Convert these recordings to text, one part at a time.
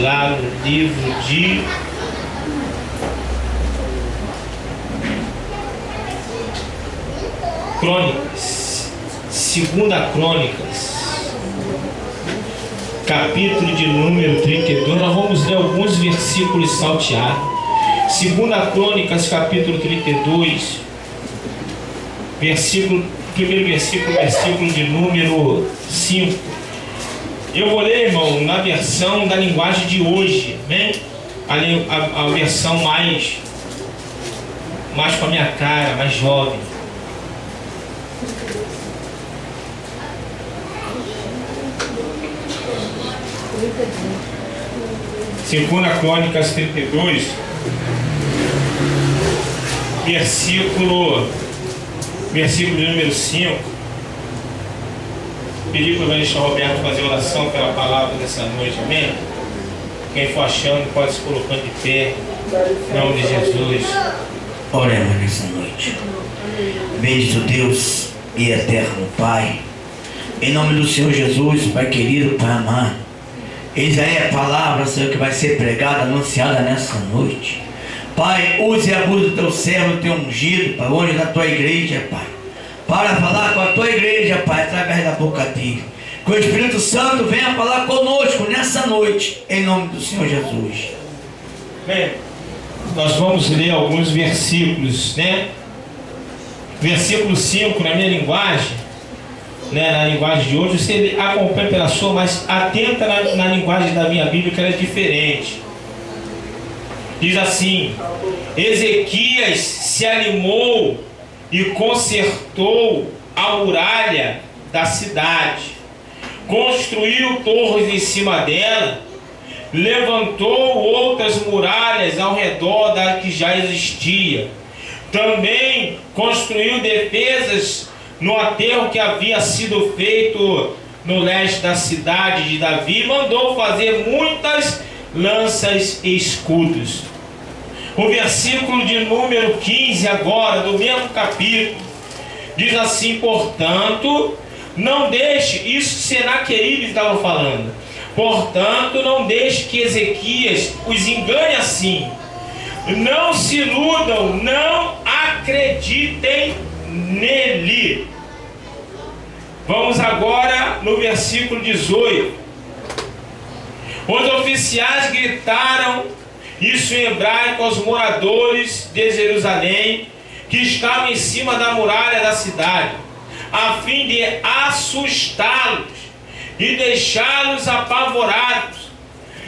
lá no livro de Crônicas, Segunda Crônicas, capítulo de número 32. Nós vamos ler alguns versículos salteados. Segunda Crônicas, capítulo 32, primeiro versículo de número 5. Eu vou ler, irmão, na versão da linguagem de hoje, né? A versão mais com a minha cara, mais jovem. Segunda Crônicas 32, versículo de número 5. Pedi para o evangelista Roberto fazer oração pela palavra dessa noite, amém? Quem for achando pode se colocando de pé, em nome de Jesus. Oremos nessa noite. Bendito Deus e eterno Pai, em nome do Senhor Jesus, Pai querido, Pai amado, eis aí a palavra, Senhor, que vai ser pregada, anunciada nessa noite. Pai, use e abuse do teu servo, do teu ungido, Pai, hoje da tua igreja, Pai, para falar com a tua igreja, Pai, através da boca dele. Que o Espírito Santo venha falar conosco nessa noite, em nome do Senhor Jesus. Bem, nós vamos ler alguns versículos, né? Versículo 5, na minha linguagem, né? Na linguagem de hoje, você acompanha pela sua, mas atenta na linguagem da minha Bíblia, que ela é diferente. Diz assim: Ezequias se animou e consertou a muralha da cidade, construiu torres em cima dela, levantou outras muralhas ao redor da que já existia. Também construiu defesas no aterro que havia sido feito no leste da cidade de Davi, e mandou fazer muitas lanças e escudos. O versículo de número 15 agora, do mesmo capítulo, diz assim: portanto, não deixe, isso Senaqueribe estava falando, portanto, não deixe que Ezequias os engane assim. Não se iludam, não acreditem nele. Vamos agora no versículo 18. Os oficiais gritaram isso em hebraico aos moradores de Jerusalém, que estavam em cima da muralha da cidade, a fim de assustá-los e deixá-los apavorados,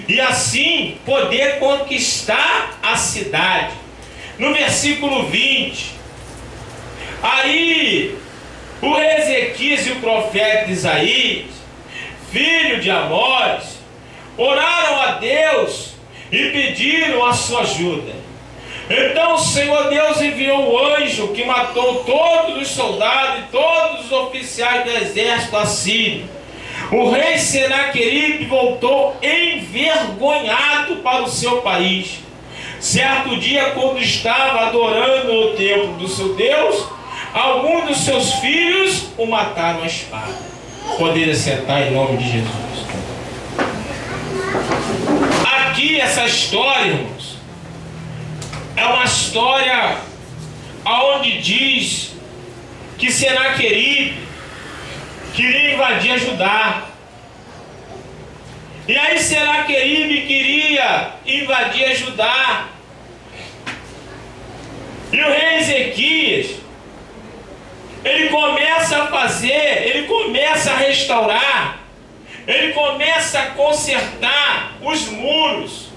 e assim poder conquistar a cidade. No versículo 20, aí o rei Ezequias e o profeta Isaías, filho de Amós, oraram a Deus e pediram a sua ajuda. Então o Senhor Deus enviou o anjo que matou todos os soldados e todos os oficiais do exército assírio. O rei Senaqueribe voltou envergonhado para o seu país. Certo dia, quando estava adorando no templo do seu Deus, alguns dos seus filhos o mataram à espada. Poderia sentar em nome de Jesus. Aqui essa história, irmãos, é uma história onde diz que Senaqueribe queria invadir Judá. E aí Senaqueribe queria invadir Judá. E o rei Ezequias, ele começa a fazer, ele começa a restaurar, ele começa a consertar os muros.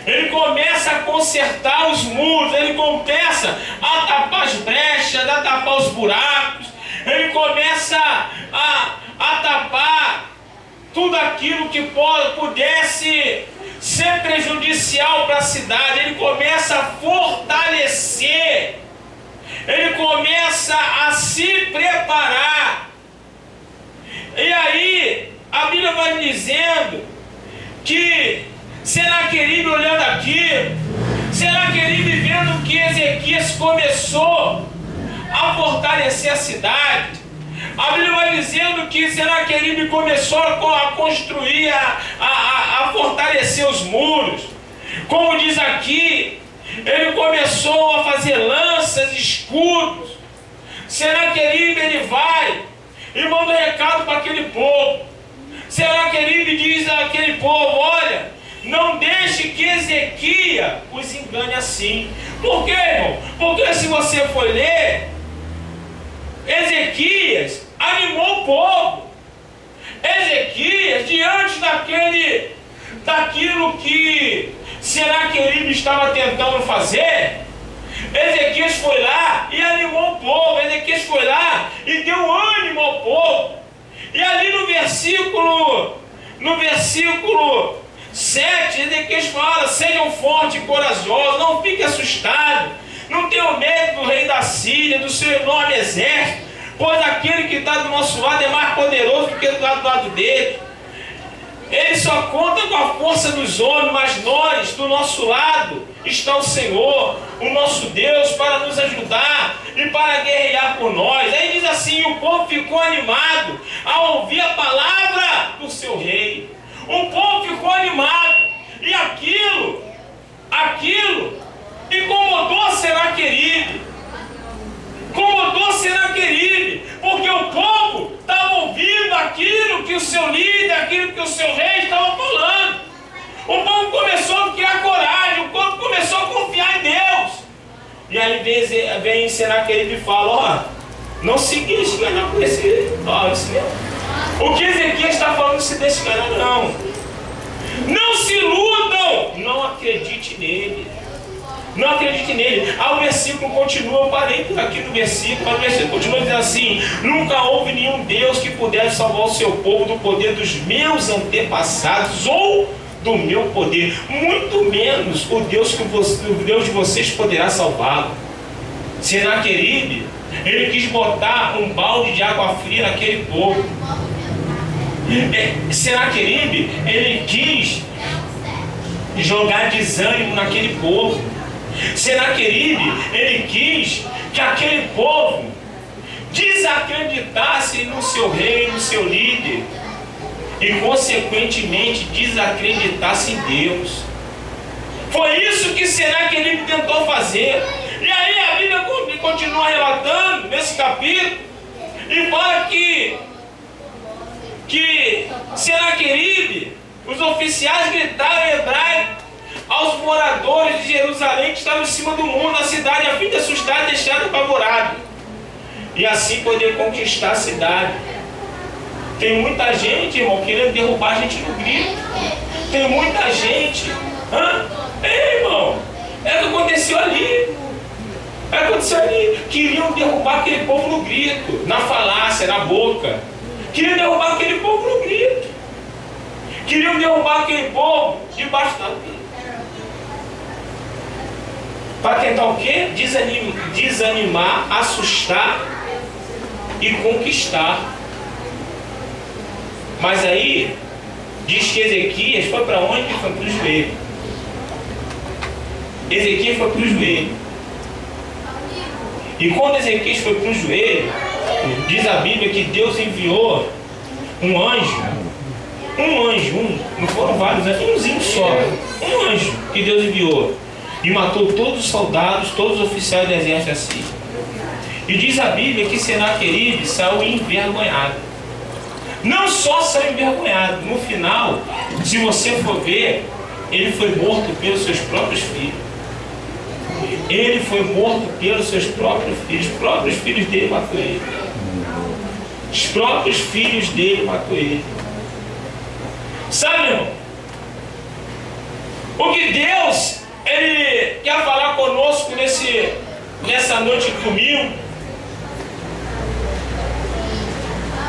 Ele começa a consertar os muros, ele começa a tapar as brechas, a tapar os buracos, ele começa a tapar tudo aquilo que pudesse ser prejudicial para a cidade. Ele começa a fortalecer, ele começa a se preparar. E aí a Bíblia vai dizendo que Senaqueribe olhando aqui, Senaqueribe vendo que Ezequias começou a fortalecer a cidade, A Bíblia vai dizendo que Senaqueribe começou a construir, a fortalecer os muros. Como diz aqui, ele começou a fazer lanças, escudos. Senaqueribe, ele vai e manda um recado para aquele povo. Senaqueribe diz àquele povo: olha, não deixe que Ezequias os engane assim. Por quê, irmão? Porque se você for ler, Ezequias animou o povo. Ezequias, diante daquilo que Senaqueribe estava tentando fazer, Ezequias foi lá e animou o povo. Ezequias foi lá e deu ânimo ao povo. E ali no versículo 7, Ezequias fala: sejam fortes e corajosos, não fiquem assustados, não tenham medo do rei da Síria, do seu enorme exército, pois aquele que está do nosso lado é mais poderoso do que do lado dele. Ele só conta com a força dos homens, mas nós, do nosso lado, está o Senhor, o nosso Deus, para nos ajudar e para guerrear por nós. Aí diz assim: o povo ficou animado ao ouvir a palavra do seu rei. O povo ficou animado, e aquilo incomodou Senaqueribe. Incomodou Senaqueribe, porque o povo estava ouvindo aquilo que o seu líder, aquilo que o seu rei estava falando. O povo começou a criar coragem, o povo começou a confiar em Deus. E aí vem Senaqueribe e fala: ó, não se deixe enganar por esse mesmo. O que Ezequias está falando, não se deixe enganar, não. Não se iludam, não acredite nele. Não acredite nele. O versículo continua, eu parei aqui no versículo, mas o versículo continua dizendo assim: nunca houve nenhum Deus que pudesse salvar o seu povo do poder dos meus antepassados ou do meu poder, muito menos o Deus de vocês poderá salvá-lo. Senaqueribe, ele quis botar um balde de água fria naquele povo. Senaqueribe, ele quis jogar desânimo naquele povo. Senaqueribe, ele quis que aquele povo desacreditasse no seu rei, no seu líder, e consequentemente desacreditasse em Deus. Foi isso que Senaqueribe tentou fazer. E aí a Bíblia continua relatando nesse capítulo e fala que Senaqueribe, os oficiais gritaram em hebraico aos moradores de Jerusalém que estavam em cima do muro da cidade, a fim de assustar e deixar apavorados, e assim poder conquistar a cidade. Tem muita gente, irmão, querendo derrubar a gente no grito. Tem muita gente. Irmão, é o que aconteceu ali. Queriam derrubar aquele povo no grito, na falácia, na boca. Queriam derrubar aquele povo no grito. Queriam derrubar aquele povo debaixo da vida. Para tentar o quê? Desanimar, assustar e conquistar. Mas aí, diz que Ezequias foi para onde? Foi para o joelho. Ezequias foi para o joelho. E quando Ezequias foi para o joelho, diz a Bíblia que Deus enviou um anjo, não foram vários, umzinho só, um anjo que Deus enviou, e matou todos os soldados, todos os oficiais do exército assírio. E diz a Bíblia que Senaqueribe saiu envergonhado. Não só saiu envergonhado, no final, se você for ver, ele foi morto pelos seus próprios filhos. Ele foi morto pelos seus próprios filhos. Os próprios filhos dele matou ele. Os próprios filhos dele matou ele. Sabe, irmão? O que Deus ele quer falar conosco nessa noite de domingo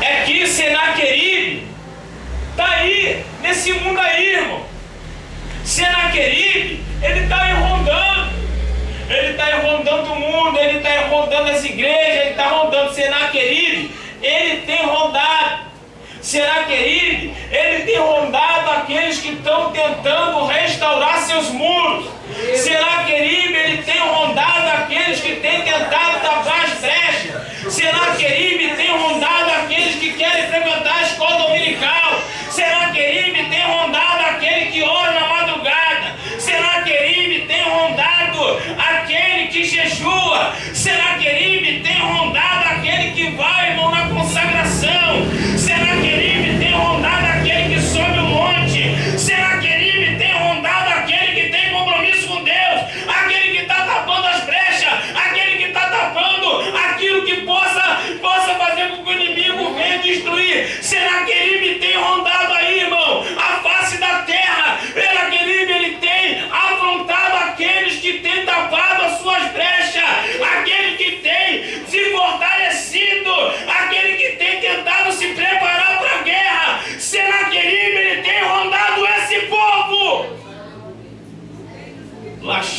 é que Senaqueribe está aí, nesse mundo aí, irmão. Senaqueribe, ele está aí rondando. Ele está aí rondando o mundo, ele está aí rondando as igrejas, ele está rondando. Senaqueribe, ele tem rondado. Senaqueribe, ele tem rondado aqueles que estão tentando restaurar seus muros. Senaqueribe, ele tem rondado aqueles que têm tentado tapar as brechas. Senaqueribe tem rondado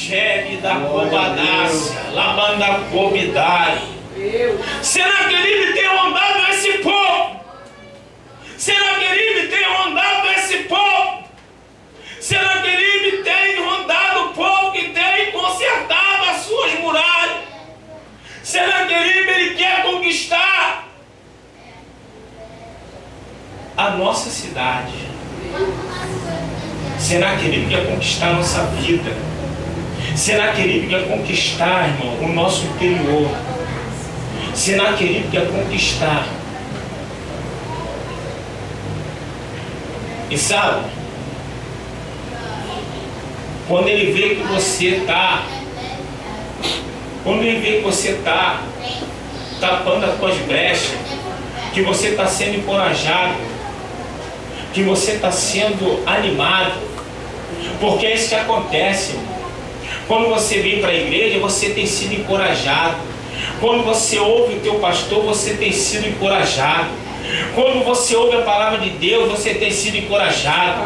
Chegue da Cobadácia, Labanda Cobidai. Senaqueribe tem rondado esse povo. Senaqueribe tem rondado esse povo. Senaqueribe tem rondado o povo que tem consertado as suas muralhas. Senaqueribe, ele quer conquistar a nossa cidade. Senaqueribe quer conquistar a nossa vida. Senaqueribe quer conquistar, irmão, o nosso interior. Senaqueribe quer conquistar. E sabe, quando ele vê que você está, quando ele vê que você está tapando as tuas brechas, que você está sendo encorajado, que você está sendo animado, porque é isso que acontece. Quando você vem para a igreja, você tem sido encorajado. Quando você ouve o teu pastor, você tem sido encorajado. Quando você ouve a palavra de Deus, você tem sido encorajado.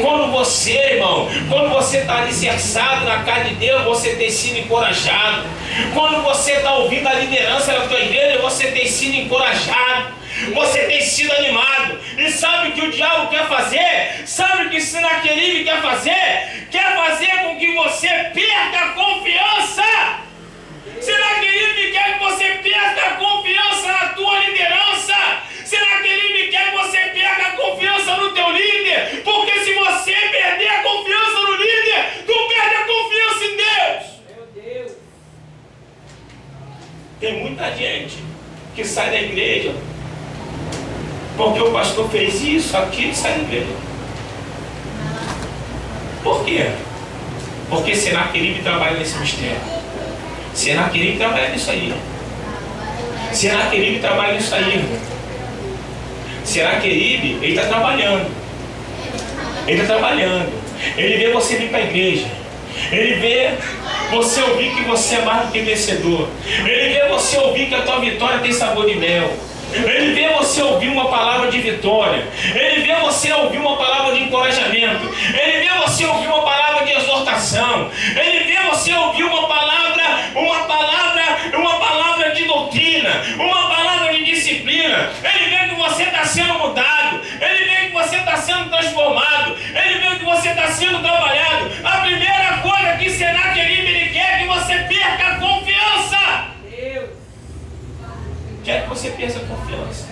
Quando você, irmão, quando você está alicerçado na casa de Deus, você tem sido encorajado. Quando você está ouvindo a liderança da tua igreja, você tem sido encorajado. Você tem sido animado. E sabe o que o diabo quer fazer? Sabe o que Senaqueribe quer fazer? Quer fazer com que você perca a confiança. Senaqueribe quer que você perca a confiança na tua liderança. Senaqueribe quer que você perca a confiança no teu líder. Porque se você perder a confiança no líder, tu perde a confiança em Deus. Meu Deus. Tem muita gente que sai da igreja porque o pastor fez isso, aquilo, e sai da igreja. Por quê? Porque Senaqueribe trabalha nesse mistério. Senaqueribe trabalha nisso aí. Senaqueribe trabalha nisso aí. Senaqueribe, ele está trabalhando. Ele está trabalhando. Ele vê você vir para a igreja. Ele vê você ouvir que você é mais do que vencedor. Ele vê você ouvir que a tua vitória tem sabor de mel. Ele vê você ouvir uma palavra de vitória. Ele vê você ouvir uma palavra de encorajamento. Ele vê você ouvir uma palavra de exortação. Ele vê você ouvir uma palavra de doutrina, uma palavra de disciplina. Ele vê que você está sendo mudado. Ele vê que você está sendo transformado. Ele vê que você está sendo trabalhado. A primeira coisa que Senaqueribe ele quer é que você perca a confiança. Quer que você perca a confiança.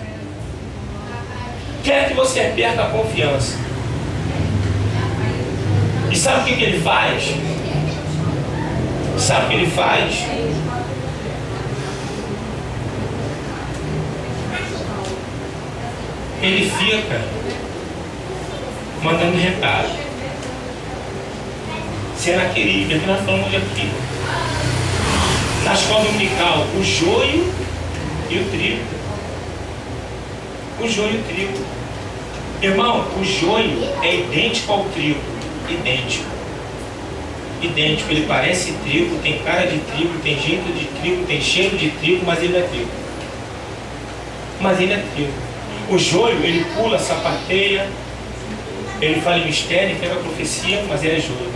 Quer que você perca a confiança. E sabe o que ele faz? Sabe o que ele faz? Ele fica mandando recado. Senaqueribe, que nós falamos aqui. Na escola dominical, o joio e o trigo. O joio e o trigo. Irmão, o joio é idêntico ao trigo. Idêntico. Idêntico. Ele parece trigo, tem cara de trigo, tem jeito de trigo, tem cheiro de trigo, mas ele é trigo. Mas ele é trigo. O joio, ele pula, sapateia, ele fala em mistério, entrega a profecia, mas ele é joio.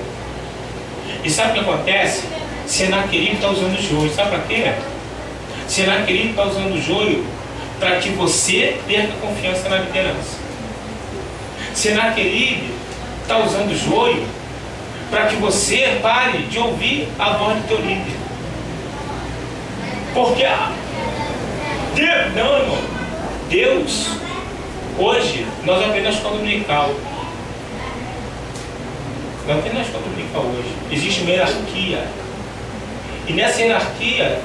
E sabe o que acontece? Senaqueribe está usando o joio. Sabe para quê? Senaqueribe está usando o joio para que você perca confiança na liderança. Senaqueribe está usando o joio para que você pare de ouvir a voz do teu líder. Porque Deus, não, irmão, Deus, hoje, nós aprendemos na escola dominical. Nós aprendemos na escola dominical hoje. Existe uma hierarquia. E nessa hierarquia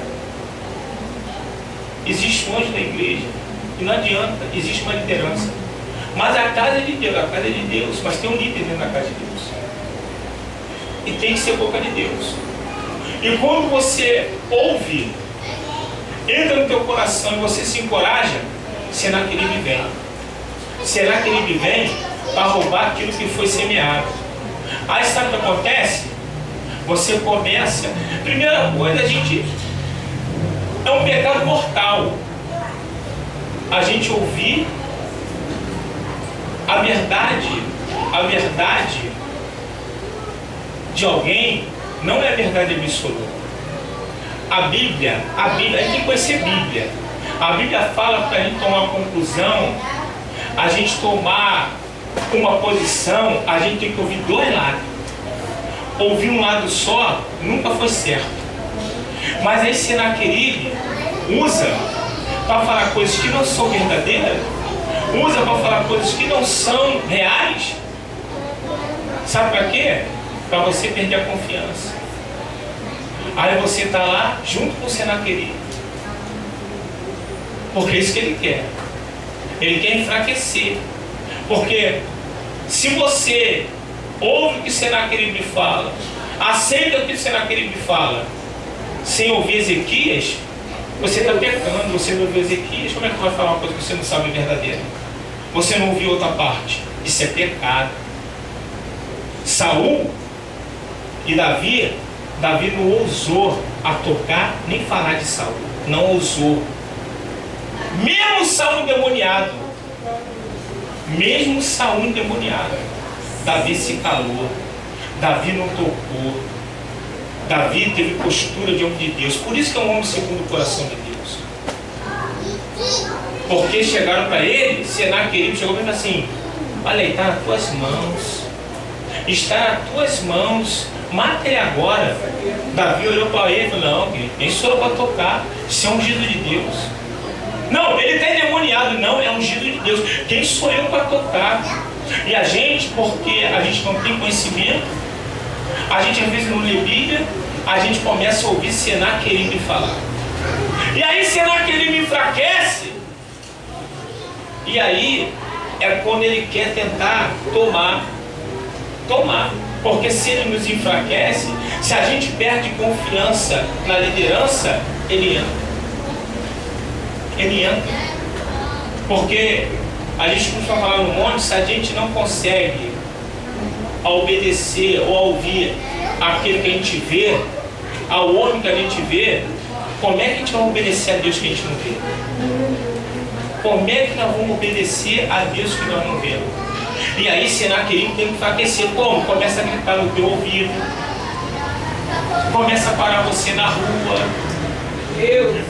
existe um anjo da igreja. E não adianta, existe uma liderança. Mas a casa é de Deus, a casa é de Deus. Mas tem um líder dentro da casa de Deus. E tem que ser boca de Deus. E quando você ouve, entra no teu coração e você se encoraja, Senaqueribe vem. Senaqueribe vem para roubar aquilo que foi semeado. Aí sabe o que acontece? Você começa. Primeira coisa, a gente é um pecado mortal. A gente ouvir a verdade de alguém não é verdade absoluta. A Bíblia, a gente tem que conhecer a Bíblia. A Bíblia fala para a gente tomar uma conclusão, a gente tomar uma posição, a gente tem que ouvir dois lados. Ouvir um lado só nunca foi certo. Mas aí Senaqueribe usa para falar coisas que não são verdadeiras, usa para falar coisas que não são reais. Sabe para quê? Para você perder a confiança. Aí você está lá junto com o Senaqueribe. Porque é isso que ele quer. Ele quer enfraquecer. Porque se você ouve o que Senaqueribe fala, aceita o que Senaqueribe fala, sem ouvir Ezequias, você está pecando. Você não ouviu Ezequias, como é que vai falar uma coisa que você não sabe verdadeira? Você não ouviu outra parte. Isso é pecado. Saul e Davi não ousou a tocar nem falar de Saul. Não ousou. Mesmo Saul endemoniado, Davi se calou. Davi não tocou. Davi teve postura diante de Deus. Por isso que é um homem segundo o coração de Deus. Porque chegaram para ele, Senaqueribe chegou para ele assim: olha aí, está nas tuas mãos. Está nas tuas mãos. Mata ele agora. Davi olhou para ele e falou: não, quem sou eu para tocar? Isso é ungido de Deus. Não, ele está endemoniado. Não, é ungido de Deus. Quem sou eu para tocar? E a gente, porque a gente não tem conhecimento, a gente às vezes não lê Bíblia, a gente começa a ouvir Senaqueribe falar. E aí Senaqueribe enfraquece. E aí é quando ele quer tentar tomar. Porque se ele nos enfraquece, se a gente perde confiança na liderança, ele entra. Porque a gente costuma falar no monte, se a gente não consegue obedecer ou ouvir aquele que a gente vê, ao homem que a gente vê, como é que a gente vai obedecer a Deus que a gente não vê? Como é que nós vamos obedecer a Deus que nós não vemos? E aí Senaqueribe tem que enfraquecer. Como? Começa a gritar no teu ouvido, começa a parar você na rua,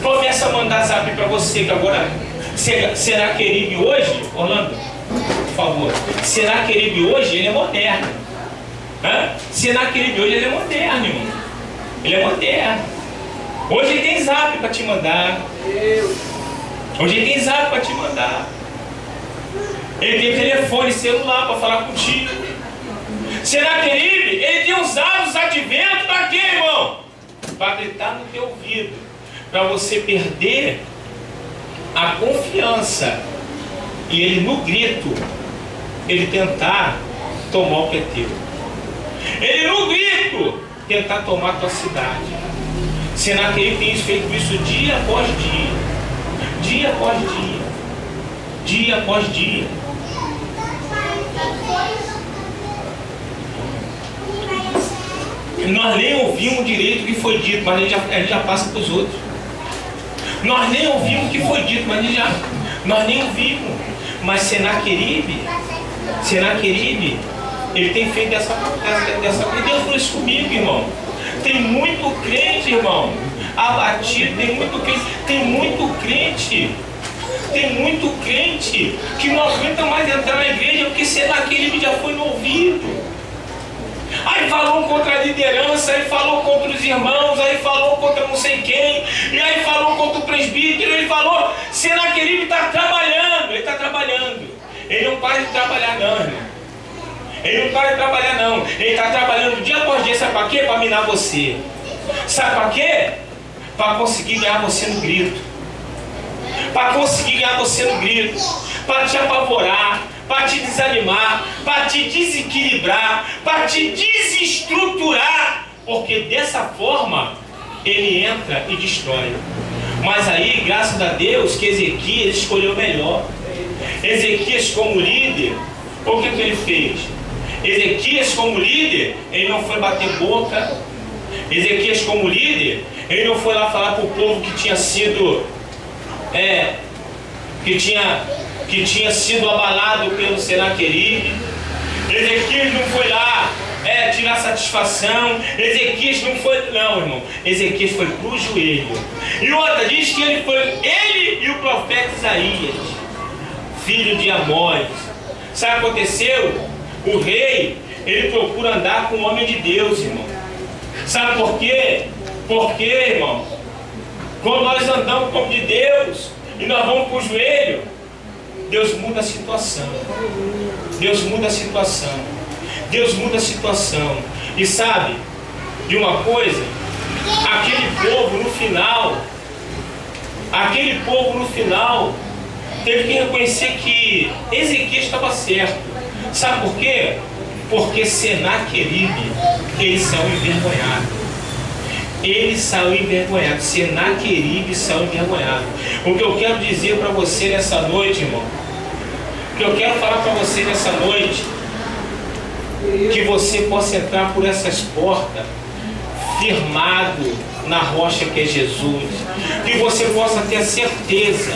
começa a mandar zap para você, que agora Senaqueribe hoje, Orlando, por favor, Senaqueribe hoje ele é moderno. Senaqueribe hoje ele é moderno, irmão. Ele é moderno. Hoje ele tem zap para te mandar. Hoje ele tem zap para te mandar. Ele tem telefone celular para falar contigo. Senaqueribe, ele tem usado os adventos para quê, irmão? Para gritar no teu ouvido, para você perder a confiança e ele no grito, ele tentar tomar o que é teu. Ele no grito tentar tomar a tua cidade. Senaqueribe tem feito isso dia após dia após dia após dia. Nós nem ouvimos direito o que foi dito, mas a gente já passa para os outros. Nós nem ouvimos o que foi dito, mas nós nem ouvimos. Mas Senaqueribe, ele tem feito dessa. E Deus falou isso comigo, irmão. Tem muito crente, irmão, abatido, tem muito crente que não aguenta mais entrar na igreja porque Senaqueribe já foi no ouvido. Aí falou contra a liderança, aí falou contra os irmãos, aí falou contra não sei quem, e aí falou contra o presbítero, ele falou. Senaqueribe está trabalhando, ele está trabalhando. Ele não para de trabalhar não, irmão. Ele não para de trabalhar não. Ele está trabalhando dia após dia, sabe para quê? Para minar você. Sabe para quê? Para conseguir ganhar você no grito. Para conseguir ganhar você no grito. Para te apavorar, para te desanimar, para te desequilibrar, para te desestruturar, porque dessa forma ele entra e destrói. Mas aí, graças a Deus, que Ezequias escolheu melhor. Ezequias como líder, o que ele fez? Ezequias como líder, ele não foi bater boca. Ezequias como líder, ele não foi lá falar para o povo que tinha sido que tinha sido abalado pelo Senaqueribe. Ezequias não foi lá tirar satisfação. Ezequias não foi, não, irmão. Ezequias foi para o joelho. E outra diz que ele e o profeta Isaías, filho de Amós. Sabe o que aconteceu? O rei, ele procura andar com o homem de Deus, irmão. Sabe por quê? Porque, irmão, quando nós andamos com o homem de Deus e nós vamos para o joelho, Deus muda a situação. Deus muda a situação. Deus muda a situação. E sabe de uma coisa? Aquele povo no final teve que reconhecer que Ezequias estava certo. Sabe por quê? Porque Senaqueribe, ele saiu envergonhado. Ele saiu envergonhado. Senaqueribe saiu envergonhado. O que eu quero dizer para você nessa noite, irmão, o que eu quero falar para você nessa noite, que você possa entrar por essas portas firmado na rocha que é Jesus, que você possa ter a certeza,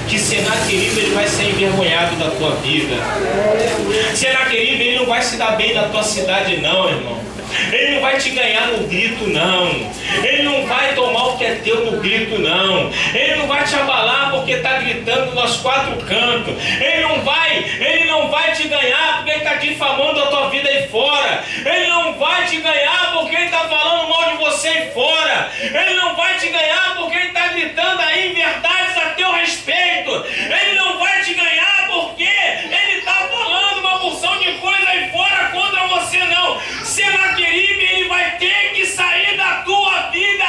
que Senaqueribe ele vai ser envergonhado da tua vida. Senaqueribe ele não vai se dar bem na tua cidade não, irmão. Ele não vai te ganhar no grito não. Ele não vai tomar o que é teu no grito não. Ele não vai te abalar porque está gritando nos quatro cantos. Ele não vai te ganhar porque ele está difamando a tua vida aí fora. Ele não vai te ganhar porque ele está falando mal de você aí fora. Ele não vai te ganhar porque ele está gritando aí verdades a teu respeito. Ele não vai te ganhar porque ele está falando uma porção de coisa aí fora contra você não. Senaqueribe ele vai ter que sair da tua vida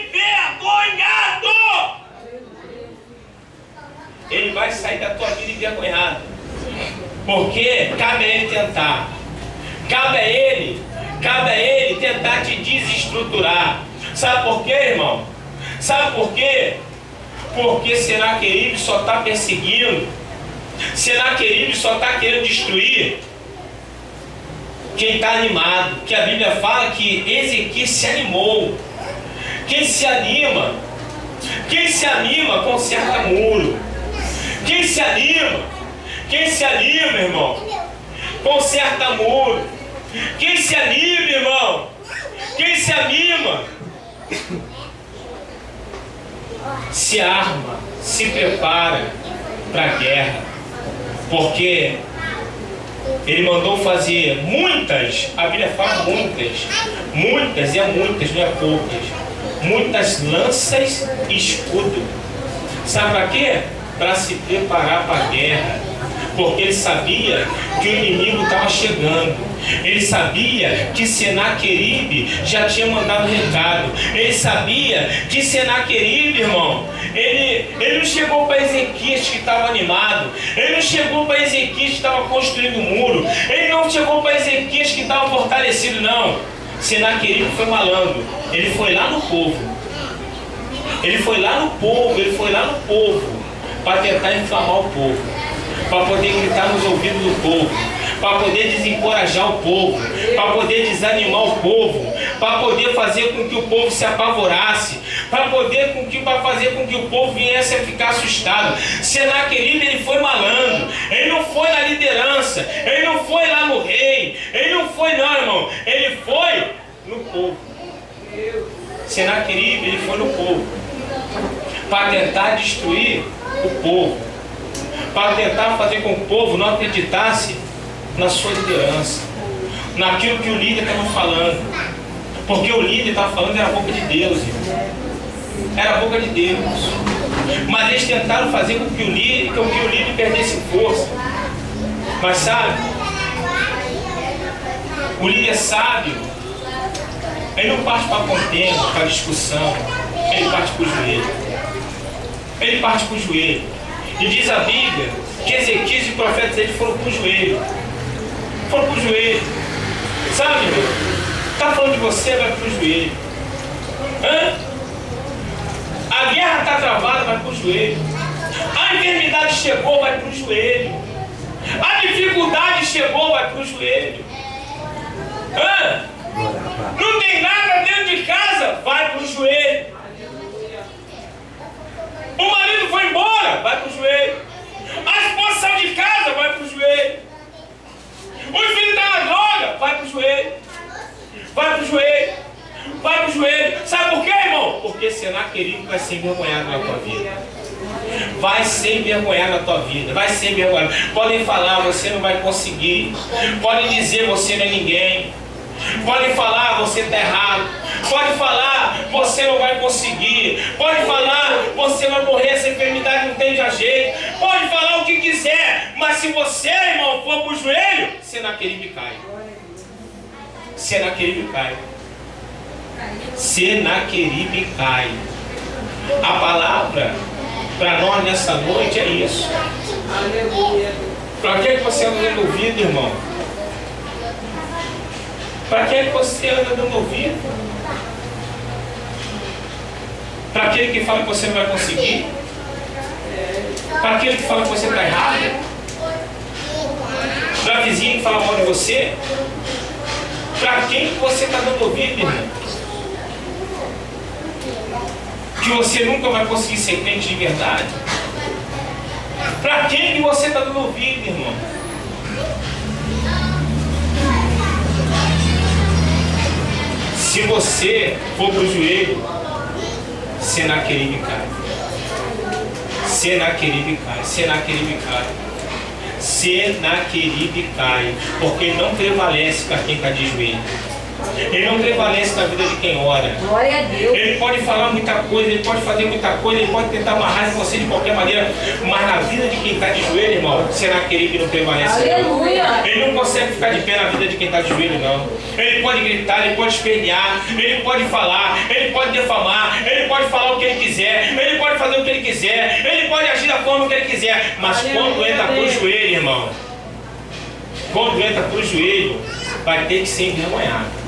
envergonhado. Ele vai sair da tua vida envergonhado. Porque cabe a ele tentar. Cabe a ele tentar te desestruturar. Sabe por quê, irmão? Sabe por quê? Porque Senaqueribe só está perseguindo. Senaqueribe só está querendo destruir quem está animado. Que a Bíblia fala que Ezequias se animou. Quem se anima conserta muro. Quem se anima, irmão, conserta muro. Quem se anima, irmão, se arma, se prepara para a guerra. Porque ele mandou fazer muitas, a Bíblia fala muitas, não é poucas, muitas lanças e escudo. Sabe para quê? Para se preparar para a guerra. Porque ele sabia que o inimigo estava chegando. Ele sabia que Senaqueribe já tinha mandado recado. Ele sabia que Senaqueribe, irmão, ele não chegou para Ezequias que estava animado. Ele não chegou para Ezequias que estava construindo um muro. Ele não chegou para Ezequias que estava fortalecido, não. Senaqueribe foi malandro. Ele foi lá no povo. Ele foi lá no povo para tentar inflamar o povo, para poder gritar nos ouvidos do povo, para poder desencorajar o povo, para poder desanimar o povo, para poder fazer com que o povo se apavorasse, para fazer com que o povo viesse a ficar assustado. Senaqueribe ele foi malandro. Ele não foi na liderança, ele não foi lá no rei, ele não foi não, irmão, ele foi no povo. Senaqueribe ele foi no povo para tentar destruir o povo, para tentar fazer com que o povo não acreditasse na sua liderança, naquilo que o líder estava falando. Porque o líder estava falando era a boca de Deus, irmão. Era a boca de Deus. Mas eles tentaram fazer com que o líder perdesse força. Mas sabe, o líder sábio, ele não parte para contenda, para discussão, ele parte para o joelho. Ele parte para o joelho. E diz a Bíblia que Ezequias e os profetas dele foram para o joelho. Sabe, irmão? Está falando de você, vai para o joelho. A guerra está travada, vai para o joelho. A enfermidade chegou, vai para o joelho. A dificuldade chegou, vai para o joelho. Não tem nada dentro de casa, vai para o joelho. O marido foi embora, vai para o joelho. A esposa saiu de casa, vai para o joelho. O filho está na Vai pro joelho. Vai pro joelho. Sabe por quê, irmão? Porque Senaqueribe vai ser envergonhado na tua vida. Vai ser envergonhado na tua vida. Vai ser envergonhado. Podem falar, você não vai conseguir. Podem dizer, você não é ninguém. Podem falar, você está errado. Pode falar, você não vai conseguir. Pode falar, você vai morrer, essa enfermidade não tem jeito. Pode falar o que quiser, mas se você, irmão, for pro joelho, Senaqueribe cai. Senaqueribe cai. Senaqueribe cai. A palavra para nós nessa noite é isso. Para que você anda dando ouvido, irmão? Para que você anda dando ouvido? Para aquele que fala que você não vai conseguir? Para aquele que fala que você está errado? Para a vizinha que fala mal de você? Para quem que você está dando ouvido, irmão? Que você nunca vai conseguir ser crente de verdade? Para quem que você está dando ouvido, irmão? Se você for para o joelho, Senaqueribe cai. Senaqueribe cai. Senaqueribe cai. Senaqueribe cai. Porque não prevalece para quem está de joelho. Ele não prevalece na vida de quem ora. Glória a Deus. Ele pode falar muita coisa, ele pode fazer muita coisa, ele pode tentar amarrar você de qualquer maneira, mas na vida de quem está de joelho, irmão, Senaqueribe não prevalece. Aleluia. Ele não consegue ficar de pé na vida de quem está de joelho, não. Ele pode gritar, ele pode espernear, ele pode falar, ele pode defamar, ele pode falar o que ele quiser, ele pode fazer o que ele quiser, ele pode agir da forma que ele quiser, mas quando entra pro joelho, irmão, quando entra pro joelho, vai ter que ser envergonhado.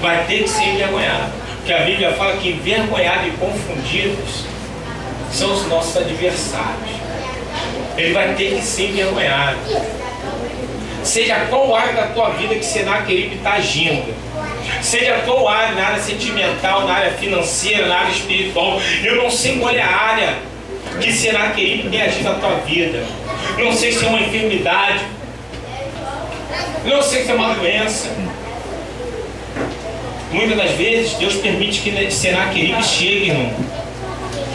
Vai ter que ser envergonhado. Porque a Bíblia fala que envergonhados e confundidos são os nossos adversários. Ele vai ter que ser envergonhado. Seja qual área da tua vida que Senaqueribe está agindo, seja qual área, na área sentimental, na área financeira, na área espiritual, eu não sei qual é a área que Senaqueribe tem agido na tua vida. Não sei se é uma enfermidade, não sei se é uma doença. Muitas das vezes Deus permite que Senaqueribe chegue, irmão.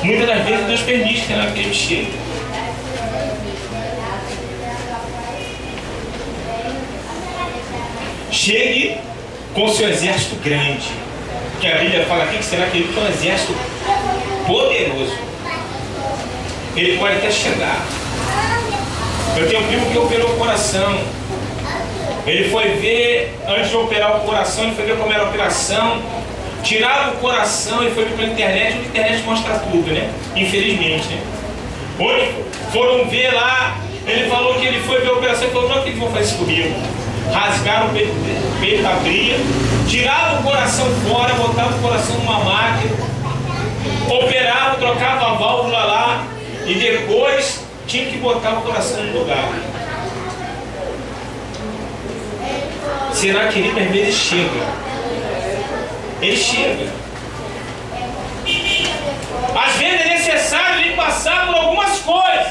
Muitas das vezes Deus permite que Senaqueribe chegue. Chegue com seu exército grande. Que a Bíblia fala aqui que Senaqueribe tem um exército poderoso. Ele pode até chegar. Eu tenho um primo que operou o coração. Ele foi ver, antes de operar o coração, ele foi ver como era a operação. Tiraram o coração, ele foi ver pela internet, a internet mostra tudo, né? Infelizmente, né? Onde foram ver lá, ele falou que ele foi ver a operação e falou, não acredito que vão fazer isso comigo. Rasgaram o peito, abria, tiravam o coração fora, botavam o coração numa máquina, operavam, trocavam a válvula lá e depois tinha que botar o coração no lugar. Senaqueribe às vezes chega. Ele chega. Às vezes é necessário ele passar por algumas coisas.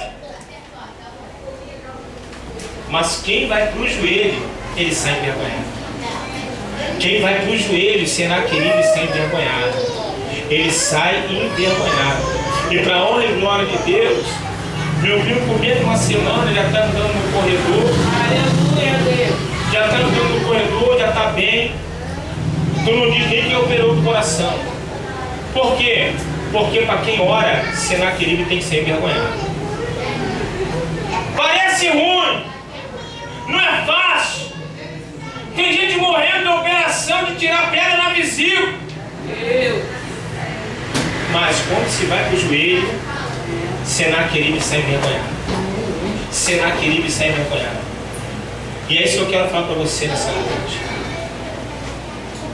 Mas quem vai para o joelho, ele sai envergonhado. Quem vai para o joelho, Senaqueribe sai envergonhado. Ele sai envergonhado. E para a honra e glória de Deus, meu primo, por menos de uma semana, já está andando no corredor. Aleluia, Deus. Já está andando no corredor, já está bem. Tu não diz nem que operou o coração. Por quê? Porque para quem ora, Senaqueribe tem que ser envergonhado. Parece ruim, não é fácil. Tem gente morrendo de operação de tirar pedra na vesícula. Mas quando se vai para o joelho, Senaqueribe sai envergonhado. Senaqueribe sai envergonhado. E é isso que eu quero falar para você nessa noite.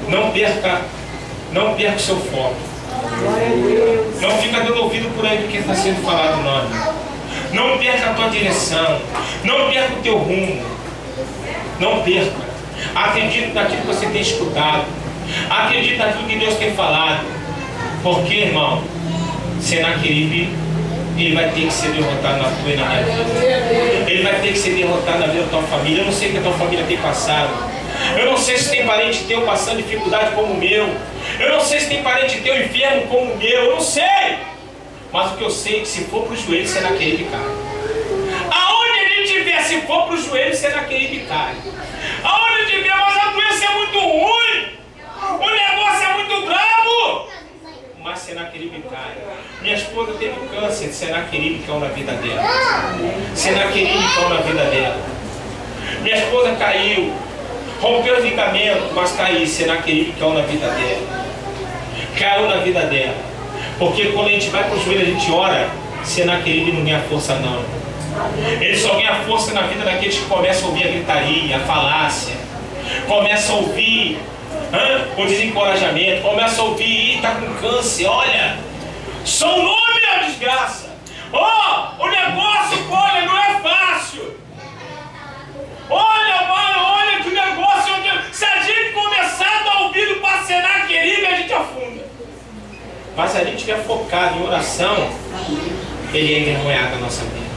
Não perca o seu foco. Não fica dando ouvido por aí do que está sendo falado, não. Não perca a tua direção. Não perca o teu rumo. Não perca. Acredite naquilo que você tem escutado. Acredite naquilo que Deus tem falado. Porque, irmão, Senaqueribe, ele vai ter que ser derrotado na tua e na minha vida. Ele vai ter que ser derrotado na vida da tua família. Eu não sei o que a tua família tem passado. Eu não sei se tem parente teu passando dificuldade como o meu. Eu não sei se tem parente teu enfermo como o meu. Eu não sei. Mas o que eu sei é que se for para o joelho, você naquele que cai. Aonde ele estiver, se for para o joelho, você naquele que cai. Aonde estiver, mas a doença é muito ruim. O negócio é muito bravo. Mas Senaqueribe cai. Minha esposa teve câncer, Senaqueribe caiu na vida dela. Senaqueribe caiu na vida dela. Minha esposa caiu, rompeu o ligamento, mas caiu, Senaqueribe caiu na vida dela. Caiu na vida dela. Porque quando a gente vai para o joelho, a gente ora, Senaqueribe não ganha força não. Ele só ganha força na vida daqueles que começam a ouvir a gritaria, a falácia, começam a ouvir o desencorajamento, começa a ouvir, está com câncer, olha, só o nome é a desgraça. O negócio, olha, não é fácil. Olha, mano, olha que negócio. Se a gente começar a dar ouvido para Senaqueribe, a gente afunda. Mas se a gente estiver focado em oração, ele é envergonhado na nossa vida.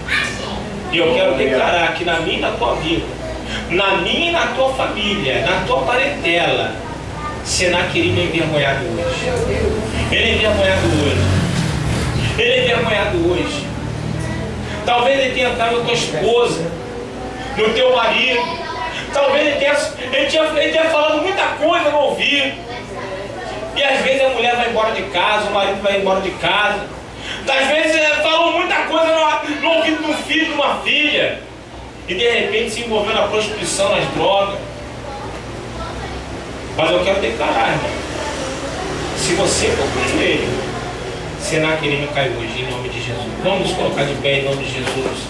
E eu quero declarar que na minha e na tua vida, na minha e na tua família, na tua parentela, Senaqueribe é envergonhado hoje. Ele é envergonhado hoje. Ele é envergonhado hoje. Talvez ele tenha entrado na tua esposa, no teu marido. Talvez ele tenha falado muita coisa no ouvido. E às vezes a mulher vai embora de casa, o marido vai embora de casa. Às vezes falou muita coisa no ouvido de um filho, de uma filha. E de repente se envolveu na prostituição, nas drogas. Mas eu quero declarar, irmão, se você for pro joelho, Senaqueribe cai hoje, em nome de Jesus. Vamos nos colocar de pé em nome de Jesus.